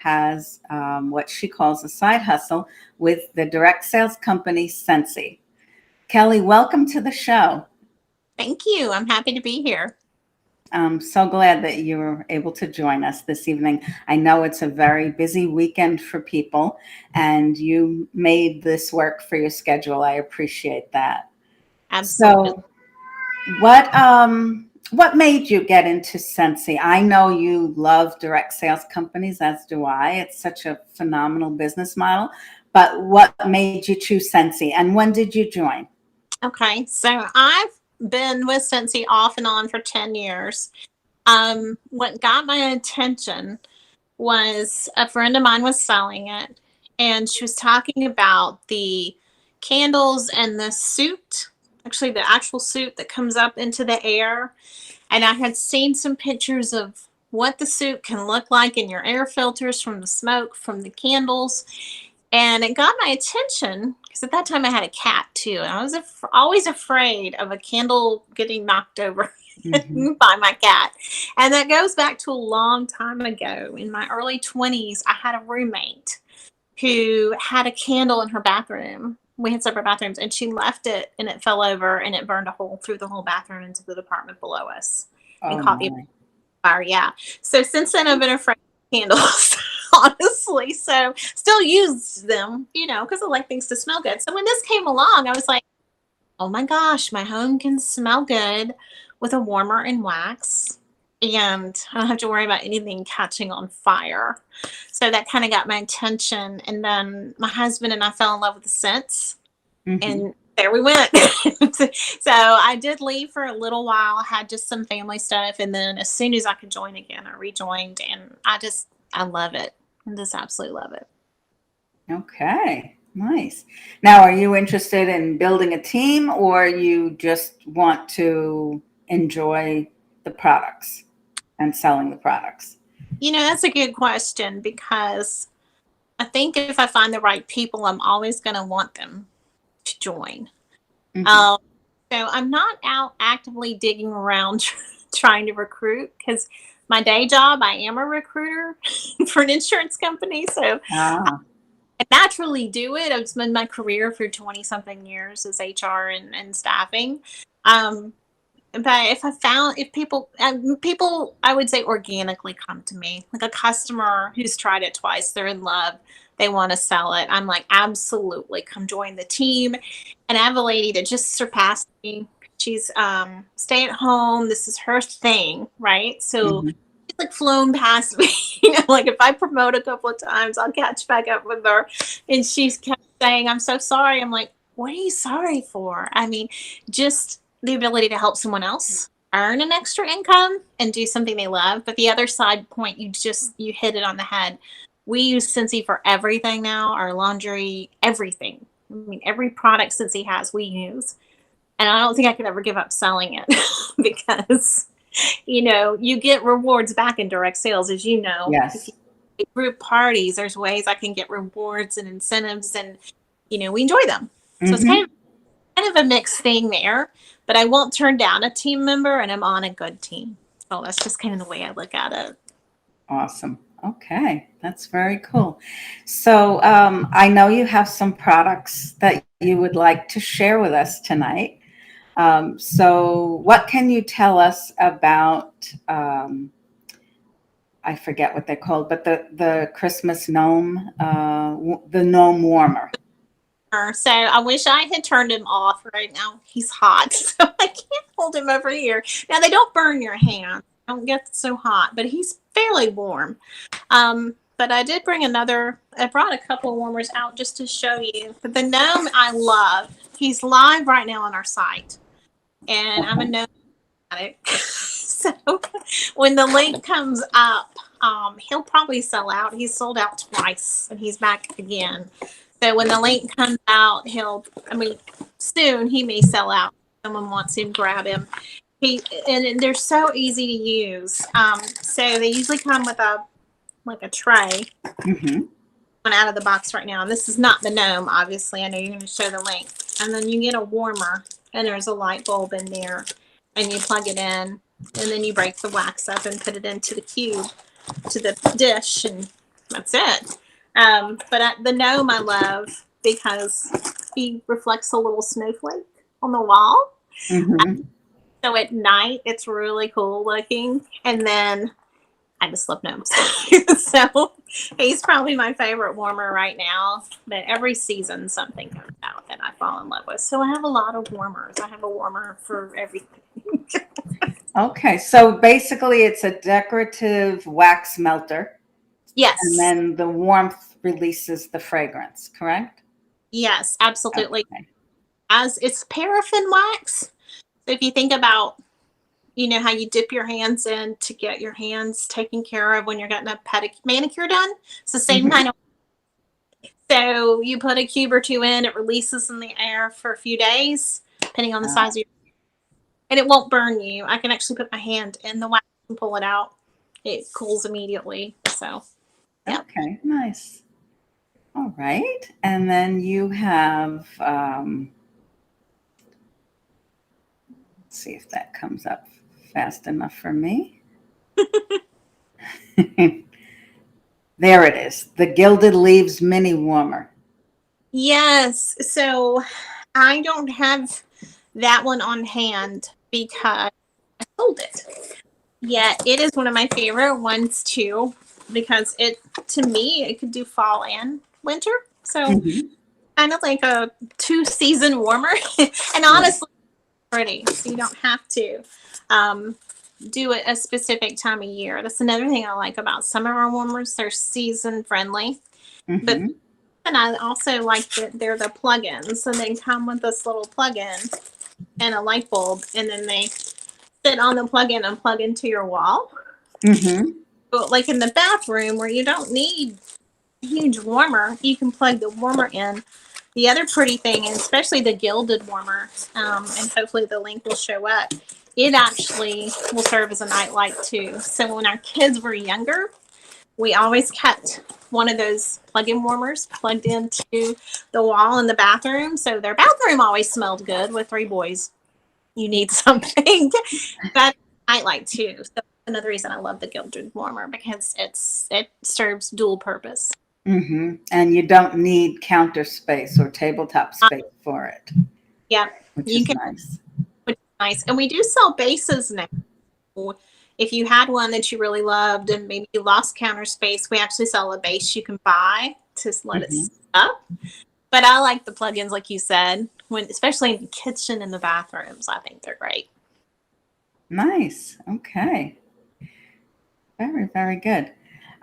has what she calls a side hustle with the direct sales company Scentsy. Kelly, welcome to the show. Thank you. I'm happy to be here. I'm so glad that you were able to join us this evening. I know it's a very busy weekend for people, and you made this work for your schedule. I appreciate that. Absolutely. So, what made you get into Scentsy? I know you love direct sales companies, as do I. It's such a phenomenal business model. But what made you choose Scentsy, and when did you join? Okay. So I've been with Scentsy off and on for 10 years. What got my attention was a friend of mine was selling it, and she was talking about the candles and the suit, actually the actual suit that comes up into the air. And I had seen some pictures of what the suit can look like in your air filters from the smoke from the candles. And it got my attention because at that time I had a cat too. And I was always afraid of a candle getting knocked over Mhm. by my cat. And that goes back to a long time ago. In my early 20s, I had a roommate who had a candle in her bathroom. We had separate bathrooms, and she left it and it fell over and it burned a hole through the whole bathroom into the apartment below us and Oh caught the my. fire. Yeah. So since then, I've been afraid of candles, honestly. So still use them, because I like things to smell good. So when this came along, I was like, oh my gosh, my home can smell good with a warmer and wax. And I don't have to worry about anything catching on fire. So that kind of got my attention. And then my husband and I fell in love with the scents. Mhm. And there we went. So I did leave for a little while, had just some family stuff. And then as soon as I could join again, I rejoined. And I love it. I just absolutely love it. Okay, nice. Now, are you interested in building a team, or you just want to enjoy the products and selling the products? That's a good question because I think if I find the right people, I'm always going to want them to join. Mhm. Um, so I'm not out actively digging around trying to recruit because my day job, I am a recruiter for an insurance company. So Ah, I naturally do it. I've spent my career for 20 something years as HR and staffing. Um, but if people, I would say organically come to me, like a customer who's tried it twice, they're in love, they want to sell it. I'm like, absolutely, come join the team. And I have a lady that just surpassed me. She's stay at home. This is her thing, right? So mhm. she's like flown past me. Like if I promote a couple of times, I'll catch back up with her. And she's kept saying, I'm so sorry. I'm like, what are you sorry for? I mean, just the ability to help someone else earn an extra income and do something they love. But the other side point, you hit it on the head. We use Scentsy for everything now, our laundry, everything. I mean, every product Scentsy has, we use. And I don't think I could ever give up selling it because, you get rewards back in direct sales, as you know. If you Yes. group parties, there's ways I can get rewards and incentives, and, we enjoy them. So it's kind Mhm. of a mixed thing there, but I won't turn down a team member and I'm on a good team. So that's just kind of the way I look at it. Awesome. Okay, that's very cool. So, I know you have some products that you would like to share with us tonight. So, what can you tell us about? I forget what they're called, but the Christmas gnome, the gnome warmer. So I wish I had turned him off right now. He's hot, so I can't hold him over here. Now they don't burn your hand. Don't get so hot, but he's fairly warm. But I did bring I brought a couple of warmers out just to show you. But the gnome I love. He's live right now on our site. And I'm a Uh-huh. gnome addict. So when the link comes up, he'll probably sell out. He's sold out twice and he's back again. So when the link comes out, soon he may sell out. Someone wants him, grab him. And they're so easy to use. So they usually come with a tray. Hmm. One out of the box right now. And this is not the gnome, obviously. I know you're going to show the link. And then you get a warmer, and there's a light bulb in there, and you plug it in, and then you break the wax up and put it into the cube, to the dish, and That's it. The gnome I love because he reflects a little snowflake on the wall. Mm-hmm. So at night, it's really cool looking. And then I just love gnomes. So he's probably my favorite warmer right now. But every season, something comes out that I fall in love with. So I have a lot of warmers. I have a warmer for everything. Okay, so basically it's a decorative wax melter, and Yes. then the warmth releases the fragrance, correct? Yes, absolutely. Okay. As it's paraffin wax. So if you think about, how you dip your hands in to get your hands taken care of when you're getting a manicure done. It's the same Mm-hmm. kind of. So you put a cube or two in, it releases in the air for a few days, depending on the size of your, and it won't burn you. I can actually put my hand in the wax and pull it out. It cools immediately. So, yeah. Okay, nice. All right. And then you have, let's see if that comes up fast enough for me. There it is, the Gilded Leaves Mini Warmer. Yes. So I don't have that one on hand because I sold it. Yeah, it is one of my favorite ones too, because to me, it could do fall and winter. So Mm-hmm. kind of like a 2-season warmer. And honestly, pretty. So you don't have to do it a specific time of year. That's another thing I like about some of our warmers. They're season friendly. But Mm-hmm. and I also like that they're the plug-ins. So they come with this little plug-in and a light bulb, and then they sit on the plug-in and plug into your wall. Mm-hmm. But like in the bathroom where you don't need a huge warmer, you can plug the warmer in. The other pretty thing, and especially the Gilded Warmer, and hopefully the link will show up, it actually will serve as a nightlight too. So when our kids were younger, we always kept one of those plug-in warmers plugged into the wall in the bathroom. So their bathroom always smelled good. With 3 boys, you need something. But nightlight too. So another reason I love the Gilded Warmer, because it serves dual purpose. Mm-hmm. And you don't need counter space or tabletop space for it, Yeah, which you is can, nice. which is nice. And we do sell bases now. If you had one that you really loved and maybe you lost counter space, we actually sell a base you can buy to let it Mm-hmm. sit up. But I like the plugins, like you said, especially in the kitchen and the bathrooms. I think they're great. Nice. Okay. Very, very good.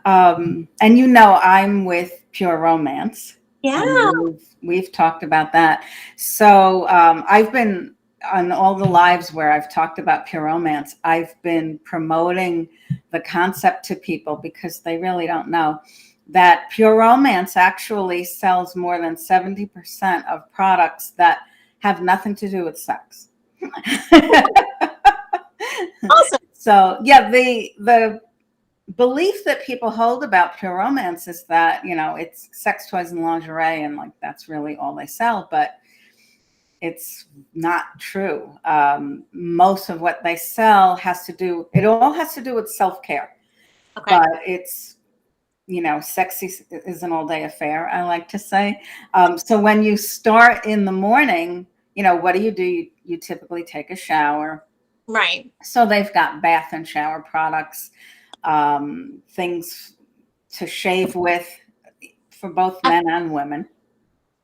And I'm with Pure Romance, Yeah. and we've talked about that. So I've been on all the lives where I've talked about Pure Romance. I've been promoting the concept to people because they really don't know that Pure Romance actually sells more than 70% of products that have nothing to do with sex. Awesome. So yeah, the belief that people hold about Pure Romance is that, it's sex toys and lingerie, and like that's really all they sell, but it's not true. Most of what they sell it all has to do with self-care. Okay. But it's, sexy is an all-day affair, I like to say. So when you start in the morning, what do? You typically take a shower. Right. So they've got bath and shower products, things to shave with for both men and women.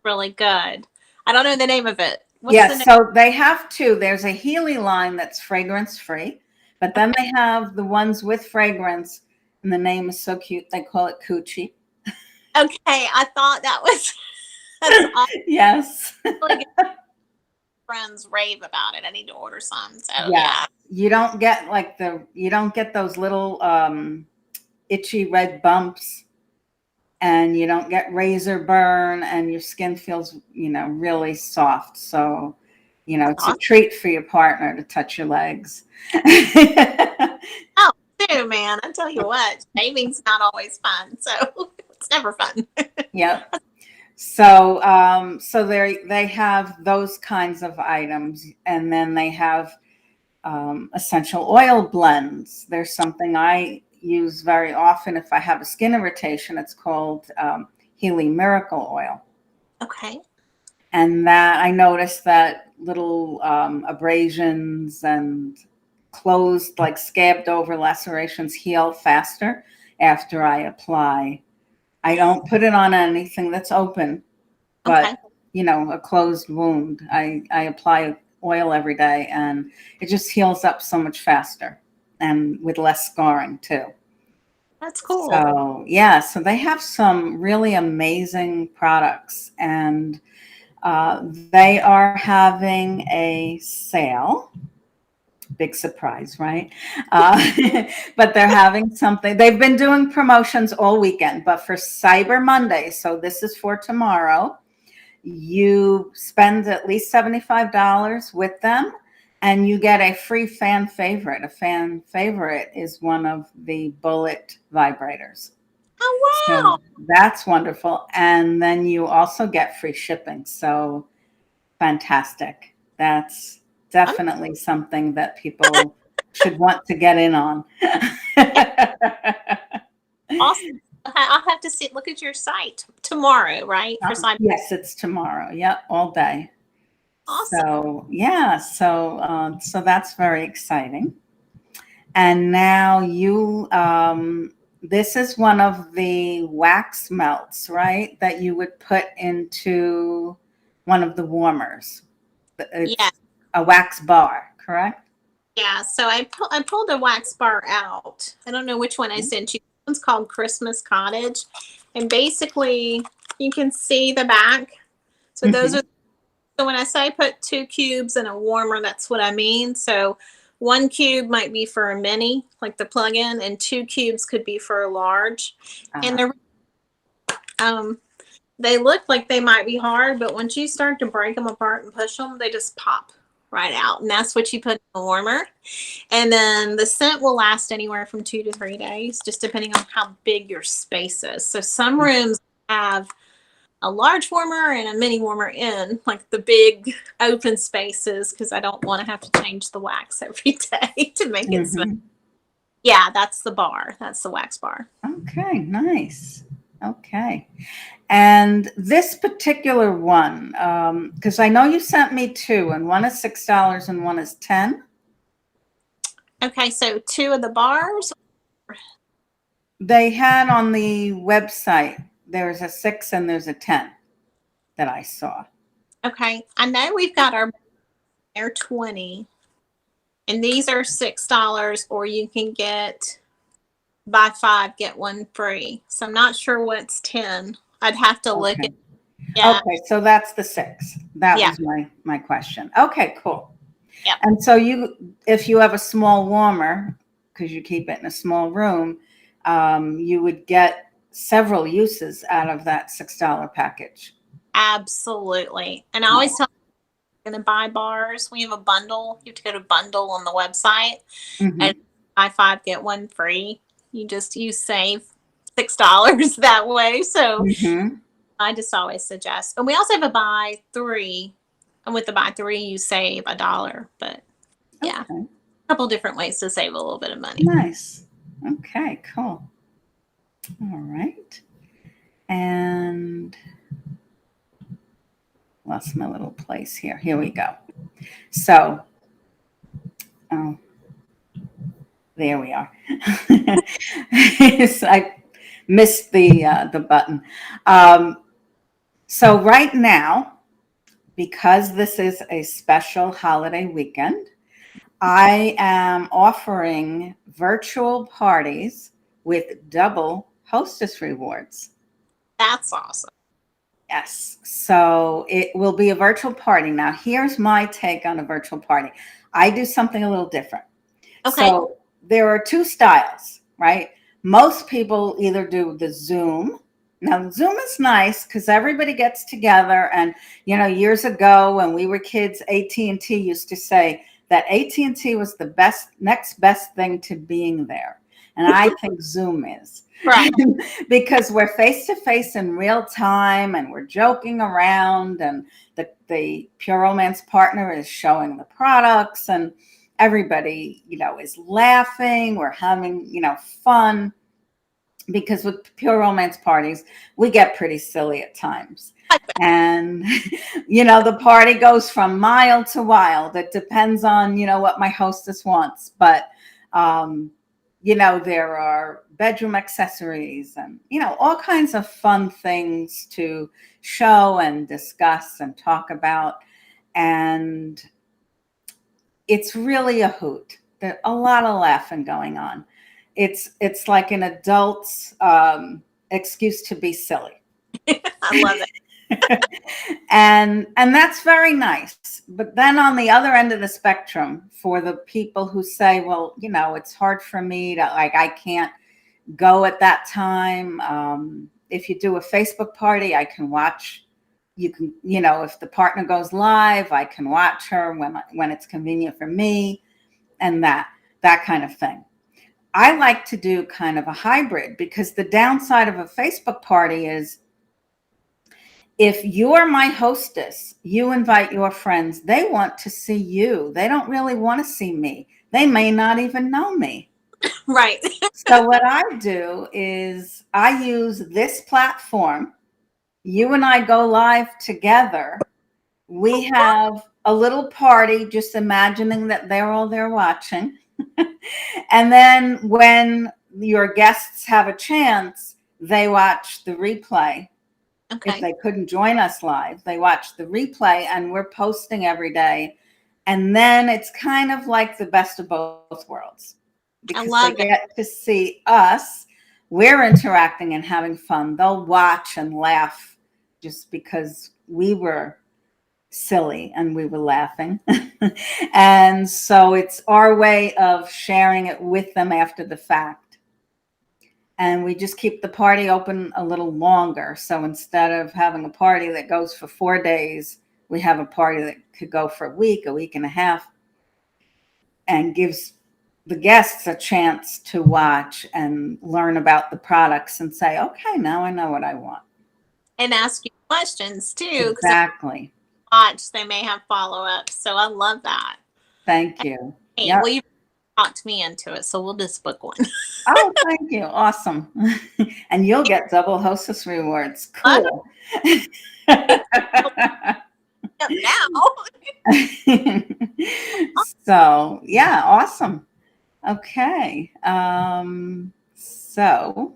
Really good. I don't know the name of it. What's the Yes, name? so they have two. There's a Healy line that's fragrance free, but then they have the ones with fragrance, and the name is so cute. They call it Coochie. Okay, I thought that was. That's awesome. Yes. Friends rave about it. I need to order some. So Yeah. yeah. You don't get those little itchy red bumps, and you don't get razor burn, and your skin feels, really soft. So, it's a treat for your partner to touch your legs. Oh, too, man. I tell you what, shaving's not always fun. So it's never fun. Yep. So they have those kinds of items, and then they have essential oil blends. There's something I use very often if I have a skin irritation. It's called Healing Miracle Oil. Okay. And that I noticed that little abrasions and closed, like scabbed over lacerations heal faster after I apply. I don't put it on anything that's open, Okay. but a closed wound. I apply oil every day, and it just heals up so much faster and with less scarring too. That's cool. So yeah, so they have some really amazing products, and they are having a sale. Big surprise, right? But they're having something. They've been doing promotions all weekend, but for Cyber Monday, so this is for tomorrow, you spend at least $75 with them, and you get a free fan favorite. A fan favorite is one of the Bullet vibrators. Oh, wow. So that's wonderful. And then you also get free shipping. So fantastic. That's I'm definitely something that people should want to get in on. awesome. I'll have to look at your site tomorrow, right? For Cyber. Yes, it's tomorrow. Yep, all day. Awesome. So yeah, so that's very exciting. And now this is one of the wax melts, right? That you would put into one of the warmers. It's Yeah. a wax bar, correct? Yeah. So I pulled a wax bar out. I don't know which one I sent you. One's called Christmas Cottage. And basically you can see the back. So those are, so when I say put 2 cubes in a warmer, that's what I mean. So 1 cube might be for a mini, like the plug-in, and 2 cubes could be for a large. And they look like they might be hard, but once you start to break them apart and push them, they just pop right out. And that's what you put in the warmer. And then the scent will last anywhere from 2 to 3 days, just depending on how big your space is. So some rooms have a large warmer and a mini warmer in, like the big open spaces, because I don't want to have to change the wax every day to make it smell. Yeah, that's the bar. That's the wax bar. Okay, nice. Okay. And this particular one, because I know you sent me 2, and one is $6 and one is 10. Okay, so 2 of the bars. They had on the website, there's a 6 and there's a 10 that I saw. Okay, I know we've got our, they're 20, and these are $6, or you can get buy 5 get 1 free. So I'm not sure what's 10. I'd have to look at. Yeah. Okay, so that's the 6. That Yeah. was my question. Okay, cool. Yeah. And so if you have a small warmer, because you keep it in a small room, you would get several uses out of that $6 package. Absolutely. And I always tell you, going to buy bars. We have a bundle. You have to go to bundle on the website, and buy 5 get 1 free. You save $6 that way. So I just always suggest. And we also have a buy 3, and with the buy 3 you save $1. But yeah, a couple different ways to save a little bit of money. Nice. Okay, cool. All right. And lost my little place here. Here we go. So, there we are. I missed the button. So right now, because this is a special holiday weekend, I am offering virtual parties with double hostess rewards. That's awesome. Yes. So it will be a virtual party. Now, here's my take on a virtual party. I do something a little different. Okay. So there are 2 styles, right? Most people either do the Zoom. Now, Zoom is nice because everybody gets together. And, years ago when we were kids, AT&T used to say that AT&T was the next best thing to being there. And I think Zoom is. Right. Because we're face to face in real time, and we're joking around, and the Pure Romance partner is showing the products, and everybody, is laughing. We're having, fun, because with pure romance parties, we get pretty silly at times. And, the party goes from mild to wild. It depends on, what my hostess wants. But, there are bedroom accessories and, all kinds of fun things to show and discuss and talk about. And it's really a hoot. There's a lot of laughing going on. It's like an adult's excuse to be silly. I love it. and that's very nice. But then on the other end of the spectrum, for the people who say, well, it's hard for me to, like, I can't go at that time. If you do a Facebook party, I can watch. You can, if the partner goes live, I can watch her when it's convenient for me, and that kind of thing. I like to do kind of a hybrid, because the downside of a Facebook party is, if you're my hostess, you invite your friends, they want to see you. They don't really want to see me. They may not even know me. Right. So what I do is I use this platform. You and I go live together. We have a little party, just imagining that they're all there watching. And then when your guests have a chance, they watch the replay. Okay. If they couldn't join us live, they watch the replay, and we're posting every day. And then it's kind of like the best of both worlds, because they get to see us. We're interacting and having fun. They'll watch and laugh just because we were silly and we were laughing. And so it's our way of sharing it with them after the fact. And we just keep the party open a little longer. So instead of having a party that goes for 4 days, we have a party that could go for a week and a half, and gives the guests a chance to watch and learn about the products and say, okay, now I know what I want. And ask you questions too. Exactly. Watch, they may have follow-ups. So I love that. Thank you. Hey, yep. Well, you've talked me into it, so we'll just book one. Oh, thank you. Awesome. And you'll get double hostess rewards. Cool. Now. So, yeah, awesome. Okay. So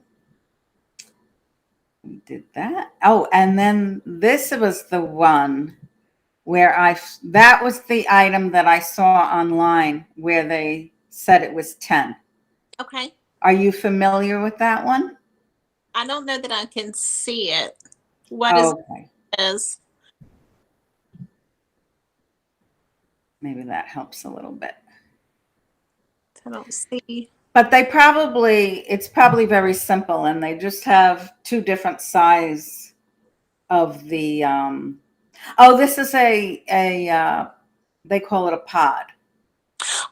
we did that. Oh, and then this was the one where that was the item that I saw online where they said it was 10. Okay. Are you familiar with that one? I don't know that I can see it. What is? Maybe that helps a little bit. I don't see. But it's probably very simple, and they just have 2 different size of the, this is they call it a pod.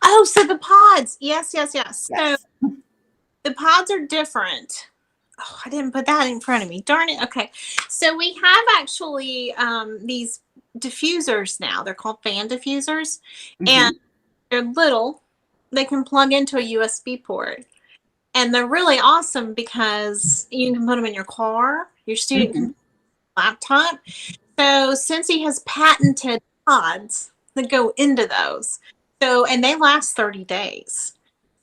Oh, so the pods. Yes. Yes. So the pods are different. Oh, I didn't put that in front of me. Darn it. Okay. So we have actually these diffusers now. They're called fan diffusers. Mm-hmm. And they're little. They can plug into a USB port. And they're really awesome because you can put them in your car, your student laptop. So Scentsy has patented pods that go into those. So, and they last 30 days.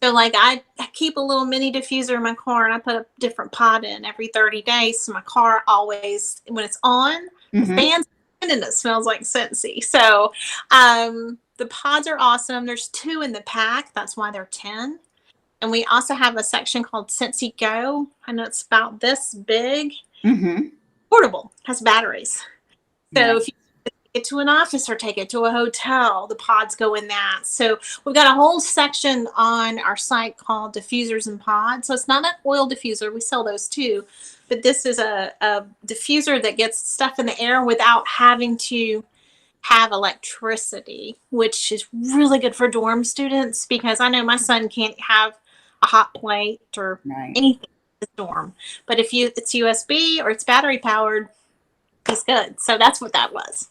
So like I keep a little mini diffuser in my car, and I put a different pod in every 30 days. So my car always, when it's on, the fan's on and it smells like Scentsy. So the pods are awesome. There's 2 in the pack. That's why they're 10. And we also have a section called Scentsy Go. I know it's about this big. Portable, has batteries. So if you take it to an office or take it to a hotel, the pods go in that. So we've got a whole section on our site called Diffusers and Pods. So it's not an oil diffuser. We sell those too. But this is a diffuser that gets stuff in the air without having to have electricity, which is really good for dorm students, because I know my son can't have a hot plate or anything in the dorm. But if it's USB or it's battery powered, it's good. So that's what that was.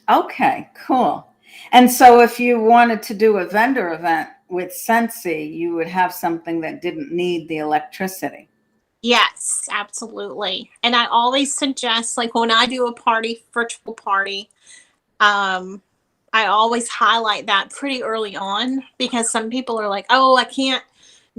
Okay, cool. And so if you wanted to do a vendor event with Scentsy, you would have something that didn't need the electricity. Yes, absolutely. And I always suggest, like when I do a party, virtual party, um, I always highlight that pretty early on, because some people are like, oh, I can't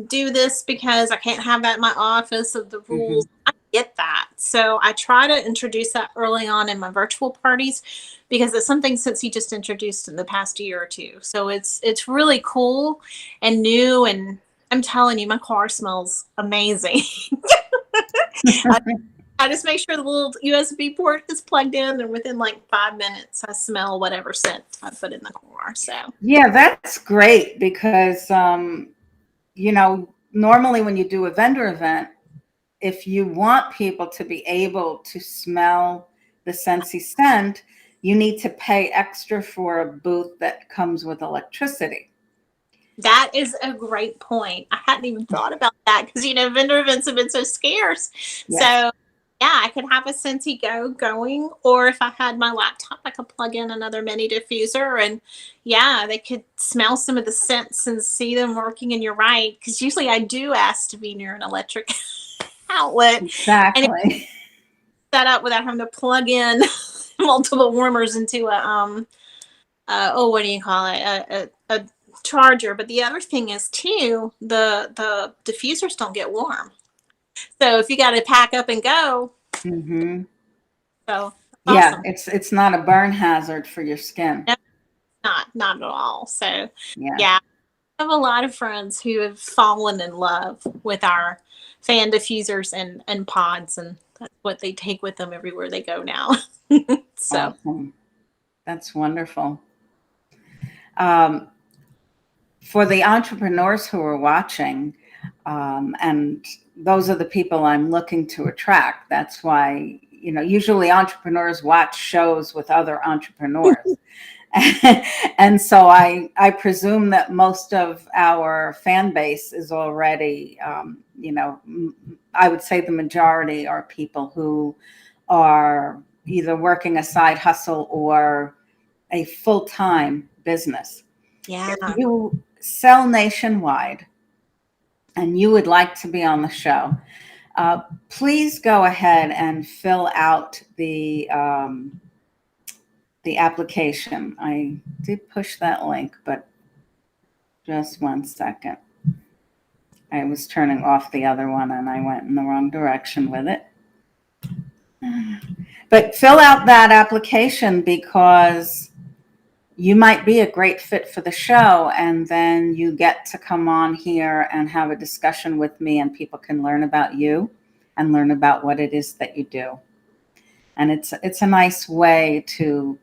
do this because I can't have that in my office of the Hmm. rules. I get that. So I try to introduce that early on in my virtual parties, because it's something since he just introduced in the past year or two. So it's really cool and new, and I'm telling you, my car smells amazing. I, I just make sure the little USB port is plugged in, and within like 5 minutes I smell whatever scent I put in the car. So Yeah, that's great because, normally when you do a vendor event, if you want people to be able to smell the Scentsy scent, you need to pay extra for a booth that comes with electricity. that is a great point. I hadn't even thought about that, because vendor events have been so scarce. Yes. So yeah, I could have a Scentsy Go going, or if I had my laptop, I could plug in another mini diffuser, and yeah, they could smell some of the scents and see them working. And you're right, because usually I do ask to be near an electric outlet, and it's Exactly. set up without having to plug in multiple warmers into a what do you call it, a charger. But the other thing is too, the diffusers don't get warm, so if you got to pack up and go, Hmm. so Yeah, awesome. it's not a burn hazard for your skin. No, not at all. So Yeah. yeah, I have a lot of friends who have fallen in love with our fan diffusers and pods, and that's what they take with them everywhere they go now. So Awesome. That's wonderful. Um, for the entrepreneurs who are watching, and those are the people I'm looking to attract. That's why, usually entrepreneurs watch shows with other entrepreneurs. And so I presume that most of our fan base is already, I would say the majority are people who are either working a side hustle or a full-time business. yeah. If you sell nationwide and you would like to be on the show, please go ahead and fill out the application. I did push that link, but just one second. I was turning off the other one and I went in the wrong direction with it. But fill out that application, because you might be a great fit for the show, and then you get to come on here and have a discussion with me, and people can learn about you and learn about what it is that you do. And it's a nice way to,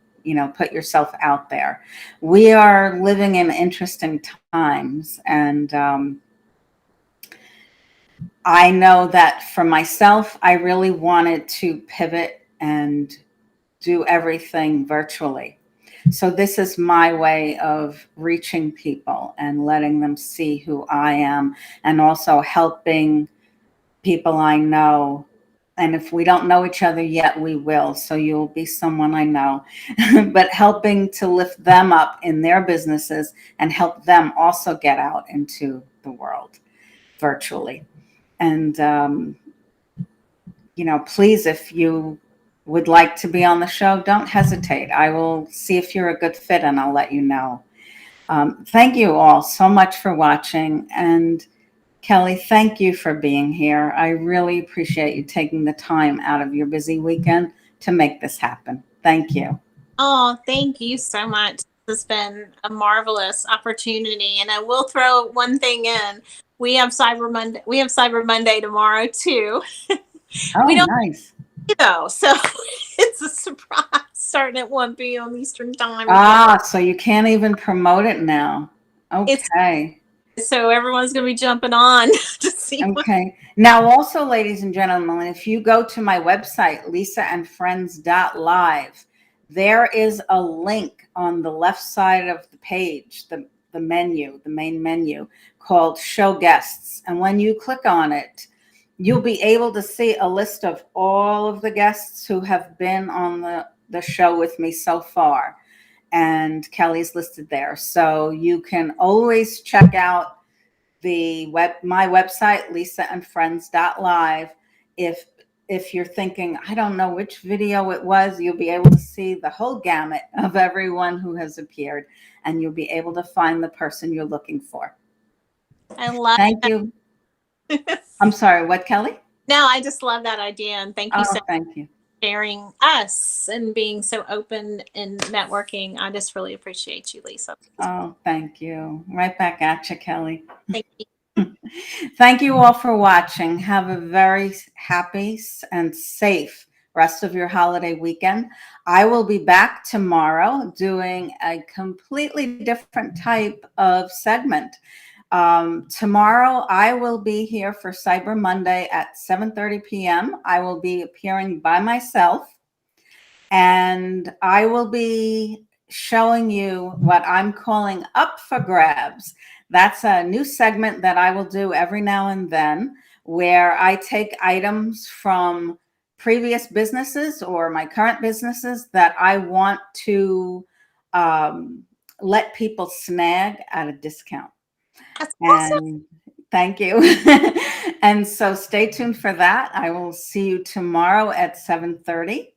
put yourself out there. We are living in interesting times, and I know that for myself, I really wanted to pivot and do everything virtually. So this is my way of reaching people and letting them see who I am, and also helping people I know. And if we don't know each other yet, we will. So you'll be someone I know, but helping to lift them up in their businesses and help them also get out into the world virtually. And, please, if you would like to be on the show, don't hesitate. I will see if you're a good fit and I'll let you know. Thank you all so much for watching. And Kelly, thank you for being here. I really appreciate you taking the time out of your busy weekend to make this happen. Thank you. Oh, thank you so much. This has been a marvelous opportunity. And I will throw one thing in. We have Cyber Monday. We have Cyber Monday tomorrow too. Oh, We don't nice. know, so it's a surprise, starting at 1 p.m. Eastern time again. Ah, so you can't even promote it now. It's Okay. so everyone's gonna be jumping on to see what. Okay. Now, also, ladies and gentlemen, if you go to my website, lisaandfriends.live, there is a link on the left side of the page, the menu, the main menu, called Show Guests. And when you click on it, you'll be able to see a list of all of the guests who have been on the show with me so far. and Kelly's listed there. So you can always check out my website, lisaandfriends.live. If you're thinking, I don't know which video it was, you'll be able to see the whole gamut of everyone who has appeared, and you'll be able to find the person you're looking for. I love Thank you. I'm sorry, what, Kelly? No, I just love that idea. And thank you so Thank you. sharing us and being so open and networking. I just really appreciate you, Lisa. Oh, thank you. Right back at you, Kelly. Thank you. Thank you all for watching. Have a very happy and safe rest of your holiday weekend. I will be back tomorrow doing a completely different type of segment. Tomorrow, I will be here for Cyber Monday at 7:30 p.m. I will be appearing by myself, and I will be showing you what I'm calling Up for Grabs. That's a new segment that I will do every now and then, where I take items from previous businesses or my current businesses that I want to let people snag at a discount. That's awesome. And thank you. And so stay tuned for that. I will see you tomorrow at 7:30.